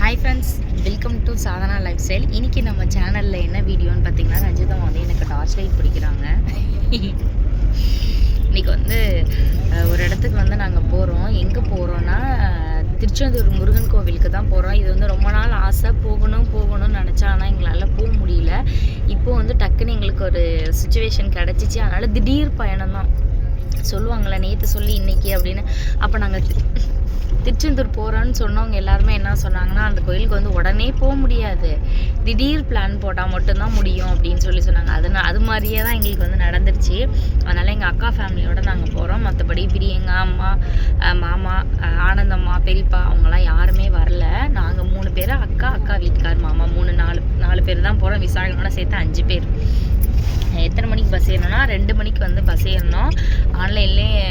Hi friends, welcome to Sadhana life style. இன்றைக்கி நம்ம சேனலில் என்ன வீடியோன்னு பார்த்தீங்கன்னா, ரஞ்சிதா வந்து எனக்கு டார்ச் லைட் பிடிக்கிறாங்க. இன்றைக்கி வந்து ஒரு இடத்துக்கு வந்து நாங்கள் போகிறோம். எங்கே போகிறோன்னா திருச்செந்தூர் முருகன் கோவிலுக்கு தான் போகிறோம். இது வந்து ரொம்ப நாள் ஆசை, போகணும்னு நினச்சா, ஆனால் எங்களால் போக முடியல. இப்போது வந்து டக்குன்னு எங்களுக்கு ஒரு சுச்சுவேஷன் கிடச்சிச்சு. அதனால் திடீர் பயணம் தான் சொல்லுவாங்கள்ல, நேற்று சொல்லி இன்றைக்கி அப்படின்னு. அப்போ நாங்கள் திருச்செந்தூர் போகிறோன்னு சொன்னவங்க எல்லாருமே என்ன சொன்னாங்கன்னா, அந்த கோயிலுக்கு வந்து உடனே போக முடியாது, திடீர் பிளான் போட்டால் மட்டும்தான் முடியும் அப்படின்னு சொன்னாங்க. அது மாதிரியே தான் எங்களுக்கு வந்து நடந்துருச்சு. அதனால் எங்கள் அக்கா ஃபேமிலியோடு நாங்கள் போகிறோம். மற்றபடி இப்படி எங்கள் அம்மா, மாமா, ஆனந்தம்மா, பெரியப்பா அவங்களாம் யாருமே வரல. நாங்கள் 3 பேர், அக்கா வீட்டுக்கார், மாமா 4 பேர் தான் போகிறோம். விசாகனோட சேர்த்து 5 பேர். எத்தனை மணிக்கு பஸ் ஏறணும்னா 2 மணிக்கு வந்து பஸ் ஏறணும். ஆன்லைன்லேயே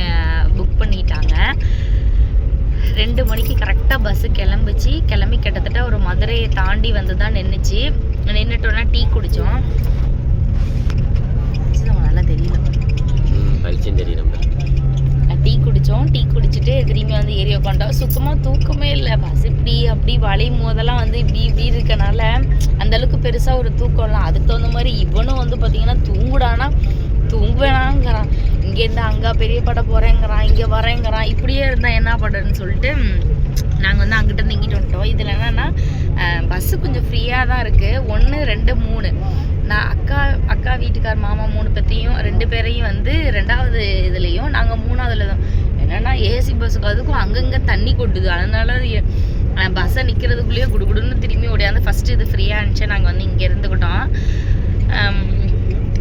புக் பண்ணிட்டாங்க. 2 மணிக்கு கரெக்டாக பஸ்ஸு கிளம்பி கிட்டத்தட்ட ஒரு மதுரையை தாண்டி வந்து தான் நின்றுட்டோன்னா டீ குடித்தோம். நல்லா தெரியல, டீ குடிச்சிட்டு திரும்பி வந்து ஏறி உட்காண்டோம். சுத்தமாக தூக்கமே இல்லை. பஸ் அப்படி வளையும் போதெல்லாம் வந்து இப்படி இருக்கனால அந்தளவுக்கு பெருசாக ஒரு தூக்கம்லாம். அதுக்கு தகுந்த மாதிரி இவனும் வந்து பார்த்திங்கன்னா தூங்குவேனாங்கிறான். இங்கேருந்து அங்கே பெரிய படம் போகிறேங்கிறான், இங்கே வரேங்கிறான். இப்படியே இருந்தால் என்ன பண்ணுறதுன்னு சொல்லிட்டு நாங்கள் வந்து அங்கிட்ட இருந்து இங்கிட்டு வந்துட்டோம். இதில் என்னென்னா பஸ்ஸு கொஞ்சம் ஃப்ரீயாக தான் இருக்குது. 1, 2, 3 நான் அக்கா வீட்டுக்கார் மாமா 3 பேர்த்தையும் 2 பேரையும் வந்து 2வது இதுலேயும், நாங்கள் 3வதுல தான். என்னென்னா ஏசி பஸ்ஸுக்கு அதுக்கும் அங்கங்கே தண்ணி கொட்டுது. அதனால பஸ்ஸை நிற்கிறதுக்குள்ளேயே குடுகுடுன்னு திரும்பி ஓடியாந்து ஃபஸ்ட்டு இது ஃப்ரீயாக இருந்துச்சு. நாங்கள் வந்து இங்கே இருந்துக்கிட்டோம்.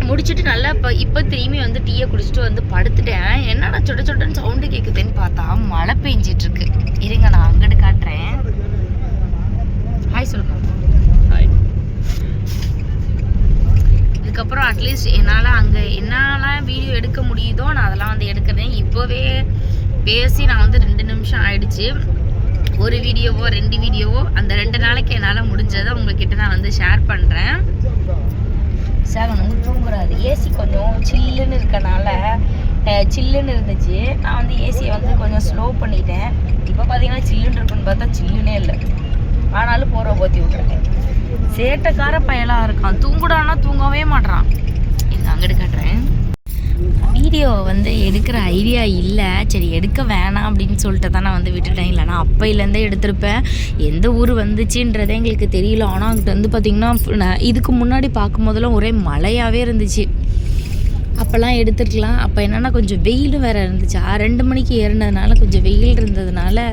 முடிச்சுட்டு நல்லா இப்போ திரும்பி வந்து டீயை குடிச்சிட்டு வந்து படுத்துட்டேன். என்னடா சொட்டன்னு சவுண்டு கேட்குதுன்னு பார்த்தா மழை பெஞ்சிட்ருக்கு. இருங்க, நான் அங்கிட்டு காட்டுறேன். ஹாய் சொல்லுங்க. இதுக்கப்புறம் அட்லீஸ்ட் என்னால் வீடியோ எடுக்க முடியுதோ நான் அதெல்லாம் வந்து எடுக்கிறேன். இப்போவே பேசி நான் வந்து 2 நிமிஷம் ஆயிடுச்சு. ஒரு வீடியோவோ 2 வீடியோவோ அந்த 2 நாளைக்கு என்னால் முடிஞ்சதை உங்ககிட்ட நான் வந்து ஷேர் பண்ணுறேன். சார் வந்து தூங்குறாரு. ஏசி கொஞ்சம் சில்லுன்னு இருக்கனால சில்லுன்னு இருந்துச்சு. நான் வந்து ஏசியை வந்து கொஞ்சம் ஸ்லோ பண்ணிட்டேன். இப்போ பார்த்தீங்கன்னா சில்லுன்னு இருக்குன்னு பார்த்தா சில்லுனே இல்லை. ஆனாலும் போகிற போத்தி விட்டுருக்கேன். சேட்டைக்கார பயலாக இருக்கான். தூங்குடானா தூங்கவே மாட்றான். இது அங்கிட்டு காட்டுறேன். வீடியோ வந்து எடுக்கிற ஐடியா இல்லை, சரி எடுக்க வேணாம் அப்படின்னு சொல்லிட்டு தான் நான் வந்து விட்டுட்டேன். இல்லைனா அப்பையிலேருந்தே எடுத்திருப்பேன். எந்த ஊர் வந்துச்சுன்றதே எங்களுக்கு தெரியல. ஆனால் அங்கிட்ட வந்து பார்த்திங்கன்னா இதுக்கு முன்னாடி பார்க்கும் போதெல்லாம் ஒரே மழையாகவே இருந்துச்சு. அப்போல்லாம் எடுத்துருக்கலாம். அப்போ என்னென்னா கொஞ்சம் வெயிலும் வேறு இருந்துச்சு. 2 மணிக்கு ஏறினதுனால கொஞ்சம் வெயில் இருந்ததுனால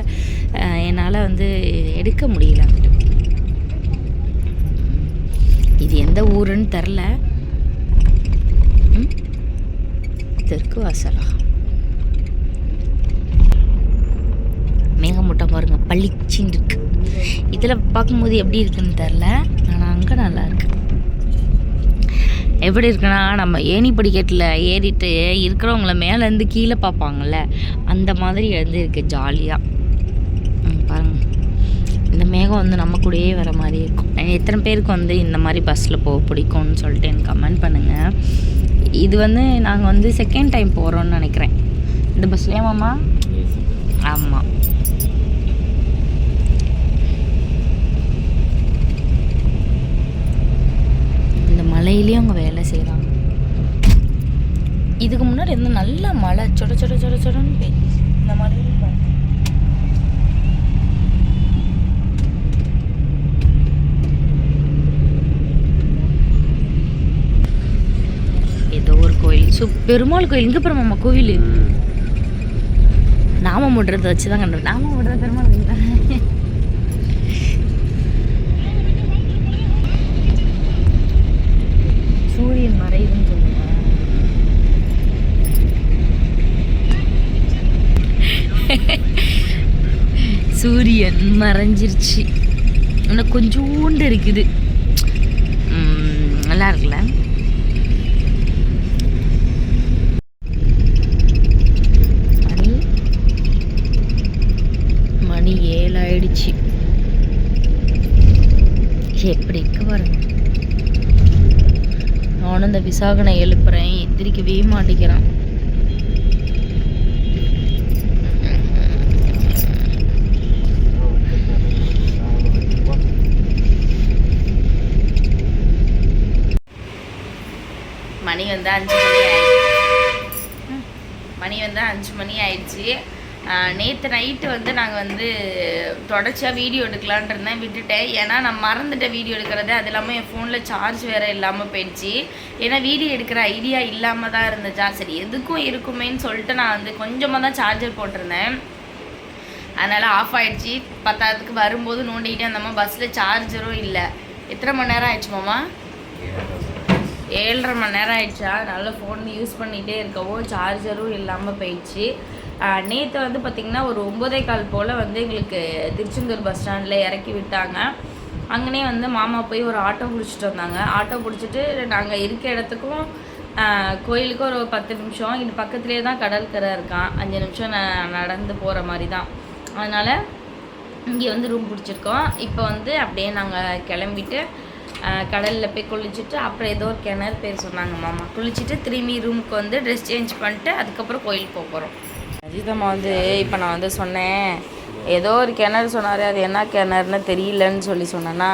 என்னால் வந்து எடுக்க முடியல. இது எந்த ஊருன்னு தெரில. தெற்கு வாசலா, மேகமூட்டம் பாருங்க, பளிச்சின்னு இருக்கு. இதில் பார்க்கும்போது எப்படி இருக்குன்னு தெரில, ஆனால் அங்கே நல்லா இருக்கு. எப்படி இருக்குன்னா, நம்ம ஏணி படிக்கட்டில் ஏறிட்டு இருக்கிறவங்கள மேலேருந்து கீழே பார்ப்பாங்கள்ல, அந்த மாதிரி வந்து இருக்குது. ஜாலியாக பாருங்க. இந்த மேகம் வந்து நம்ம கூடயே வர மாதிரி இருக்கும். எத்தனை பேருக்கு வந்து இந்த மாதிரி பஸ்ஸில் போக பிடிக்கும்னு சொல்லிட்டு எனக்கு கமெண்ட் பண்ணுங்கள். இது வந்து நாங்கள் வந்து செகண்ட் டைம் போகிறோன்னு நினைக்கிறேன் இந்த பஸ்லேயே. மாமா ஆமாம், இந்த மழையிலேயும் அவங்க வேலை செய்கிறாங்க. இதுக்கு முன்னாடி வந்து நல்ல மழை சொடன்னு பெய்யுது. இந்த மழையில ஏதோ ஒரு கோயில், பெருமாள் கோயில். இங்கே பெருமாமா கோவில் நாம முடுறதை வச்சு தான் கண்டு. நாம முடுற பெருமாள் கோயில் தான். சூரியன் மறையுதுன்னு சொல்லுங்க. சூரியன் மறைஞ்சிருச்சு. ஆனால் கொஞ்சோண்டு இருக்குது. நல்லா இருக்குல்ல. மணி 7 ஆயிடுச்சு. எப்படி இருக்கு பாருங்க. நானும் இந்த விசாகனை எழுப்புறேன், எந்திரிக்கவே மாட்டேங்கிறான். மணி வந்து 5 மணி ஆயிடுச்சு. மணி வந்து 5 மணி ஆயிடுச்சு. நேற்று நைட்டு வந்து நாங்கள் வந்து தொடர்ச்சியாக வீடியோ எடுக்கலான் இருந்தேன், விட்டுட்டேன். ஏன்னா நான் மறந்துட்டேன் வீடியோ எடுக்கிறது. அது இல்லாமல் என் ஃபோனில் சார்ஜ் வேறு இல்லாமல் போயிடுச்சு. ஏன்னா வீடியோ எடுக்கிற ஐடியா இல்லாமல் தான் இருந்துச்சா, சரி எதுக்கும் இருக்குமேன்னு சொல்லிட்டு நான் வந்து கொஞ்சமாக தான் சார்ஜர் போட்டிருந்தேன். அதனால் ஆஃப் ஆகிடுச்சி. 10க்கு வரும்போது நோண்டிக்கிட்டே அந்தம்மா பஸ்ஸில் சார்ஜரும் இல்லை. எத்தனை மணி நேரம் ஆயிடுச்சு மாமா? 7.5 மணி நேரம் ஆயிடுச்சா. நல்ல ஃபோன் யூஸ் பண்ணிகிட்டே இருக்கவும் சார்ஜரும் இல்லாமல் போயிடுச்சு. நேற்று வந்து பார்த்திங்கன்னா ஒரு 9:15 போல் வந்து எங்களுக்கு திருச்செந்தூர் பஸ் ஸ்டாண்டில் இறக்கி விட்டாங்க. அங்கனே வந்து மாமா போய் ஒரு ஆட்டோ பிடிச்சிட்டு வந்தாங்க. ஆட்டோ பிடிச்சிட்டு நாங்கள் இருக்க இடத்துக்கும் கோயிலுக்கும் ஒரு 10 நிமிஷம். இது பக்கத்துலேயே தான் கடற்கரை இருக்கான். 5 நிமிஷம் நடந்து போகிற மாதிரி தான். அதனால் இங்கே வந்து ரூம் பிடிச்சிருக்கோம். இப்போ வந்து அப்படியே நாங்கள் கிளம்பிட்டு கடலில் போய் குளிச்சுட்டு அப்புறம் ஏதோ ஒரு கிணறு பேர் சொன்னாங்க மாமா, குளிச்சுட்டு திரும்பி ரூமுக்கு வந்து ட்ரெஸ் சேஞ்ச் பண்ணிட்டு அதுக்கப்புறம் கோயிலுக்கு போக போகிறோம். அஜிதம்மா வந்து இப்போ நான் வந்து சொன்னேன், ஏதோ ஒரு கிணறு சொன்னார், அது என்ன கிணறுன்னு தெரியலன்னு சொல்லி சொன்னேன்னா,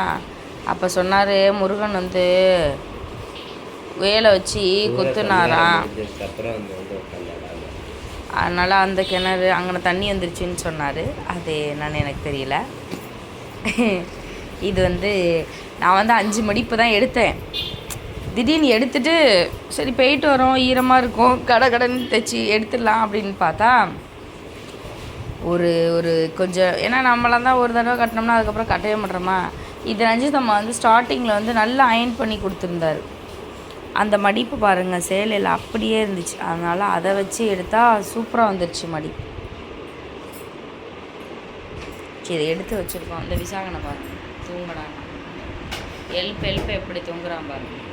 அப்போ சொன்னார் முருகன் வந்து வேலை வச்சு குத்துனாராம், அதனால் அந்த கிணறு அங்கே தண்ணி வந்துருச்சுன்னு சொன்னார். அது என்னன்னு எனக்கு தெரியல. இது வந்து நான் வந்து 5 மணி இப்போ தான் எடுத்தேன். திடீர்னு எடுத்துகிட்டு சரி போயிட்டு வரோம், ஈரமாக இருக்கும், கடைன்னு தைச்சி எடுத்துடலாம் அப்படின்னு பார்த்தா ஒரு கொஞ்சம், ஏன்னா நம்மளாம் தான் ஒரு தடவை கட்டினோம்னா அதுக்கப்புறம் கட்டவே மாட்டோமா. இது ரஞ்சிதம்மா வந்து ஸ்டார்டிங்கில் வந்து நல்லா அயன் பண்ணி கொடுத்துருந்தாரு. அந்த மடிப்பு பாருங்கள் சேலையில் அப்படியே இருந்துச்சு. அதனால் அதை வச்சு எடுத்தால் சூப்பராக வந்துடுச்சு மடிப்பு. சரி இதை எடுத்து வச்சுருக்கோம். இந்த விசாகனை பாருங்கள் தூங்குறாங்க, எழுப்ப எப்படி தூங்குறான் பாருங்கள்.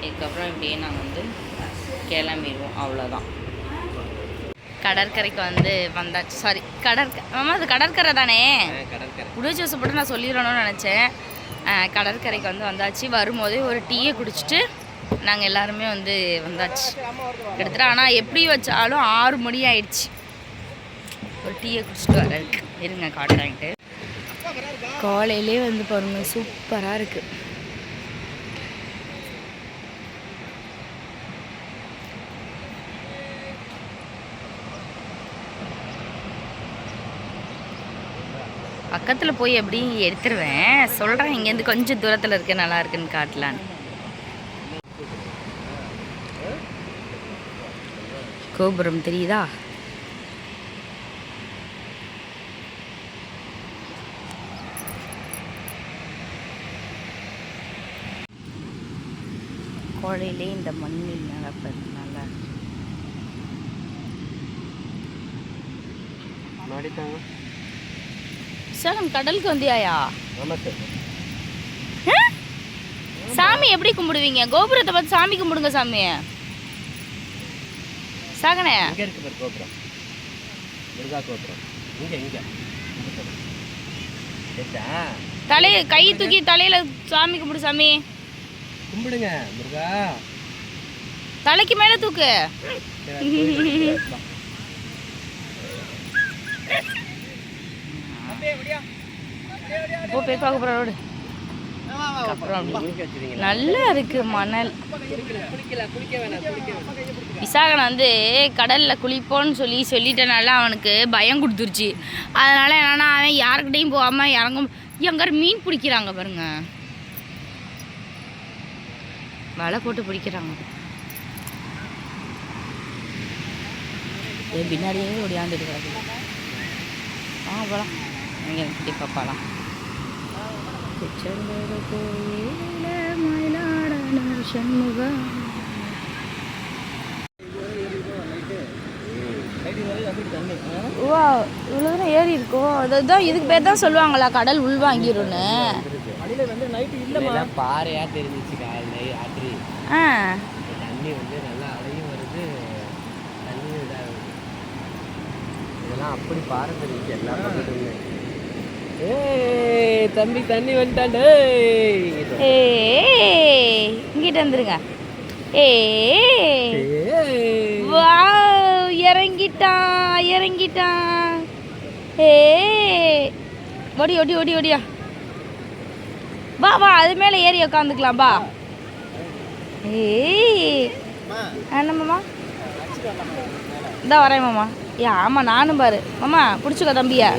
இதுக்கப்புறம் இப்படியே நாங்கள் வந்து கிளம்பிடுவோம், அவ்வளோதான். கடற்கரைக்கு வந்து வந்தாச்சு. சாரி மாமா அது கடற்கரை தானே, உடச்சி வசப்பட்டு நான் சொல்லிடணும்னு நினச்சேன். கடற்கரைக்கு வந்து வந்தாச்சு. வரும்போதே ஒரு டீயை குடிச்சிட்டு நாங்கள் எல்லாருமே வந்து வந்தாச்சு. கிட்டத்தட்ட ஆனால் எப்படி வச்சாலும் 6 மணி ஆயிடுச்சு. ஒரு டீயை குடிச்சிட்டு வர இருக்கு, இருங்க காட்டுறான்ட்டு. காலையிலே வந்து பாருங்க சூப்பராக இருக்குது. பக்கத்தில் போய் எப்படி எடுத்துருவேன், சொல்கிறேன். இங்கேருந்து கொஞ்சம் தூரத்தில் இருக்க நல்லா இருக்குன்னு காட்டலான்னு. கோபுரம் தெரியுதா? கோழையிலே இந்த மண்ணில் நடப்பது நல்லா சார். கடலுக்கு வந்தியாயா? சாமி எப்படி கும்பிடுவீங்க? கோபுரத்தை பார்த்து சாமி கும்பிடுங்க சாமி. சாகனே கோபுரம் முருகா கோபுரம் தலையை கை தூக்கி தலையில சாமி கும்பிடு சாமி. கும்பிடுங்க முருகா, தலைக்கு மேல தூக்கு. நல்லா இருக்கு மணல். விசாகன் வந்து கடல்ல குளிப்போன்னு சொல்லிட்டனால அவனுக்கு பயம் கொடுத்துருச்சு. அதனால என்னன்னா அவன் யாருக்கிட்டையும் போகாம இறங்கும். எங்காரு மீன் பிடிக்கிறாங்க பாருங்க, வலை போட்டு பிடிக்கிறாங்க. பின்னாடியே ஓடியாந்துட்டு கிடக்குது. போகலாம் இங்கே குட்டி பாப்பாலாம். வா இவ்வளோ தூரம் ஏறி இருக்கோம். அதுதான் இதுக்கு பேர் தான் சொல்லுவாங்களா கடல் உள்வாங்கிரும்னு. பாறையா தெரிஞ்சிச்சு தண்ணி வந்து நல்லா அலையும் வருது. தண்ணி இதெல்லாம் அப்படி பாறை தெரிஞ்சு எல்லாம் பண்ணிட்டு. ஏய் தம்பி தண்ணி வந்துட்டாண்டே, இங்கிட்ட வந்துருங்க. வா இறங்கிட்டான். ஓடி ஓடி ஓடி ஓடியா. வா அது மேலே ஏறி உட்காந்துக்கலாம். பா ஏய் என்னம்மாம்மா இதான் வரேன் மாமா. ஏ ஆமாம் நானும் பாரு மாமா பிடிச்சிக்கோ தம்பியா.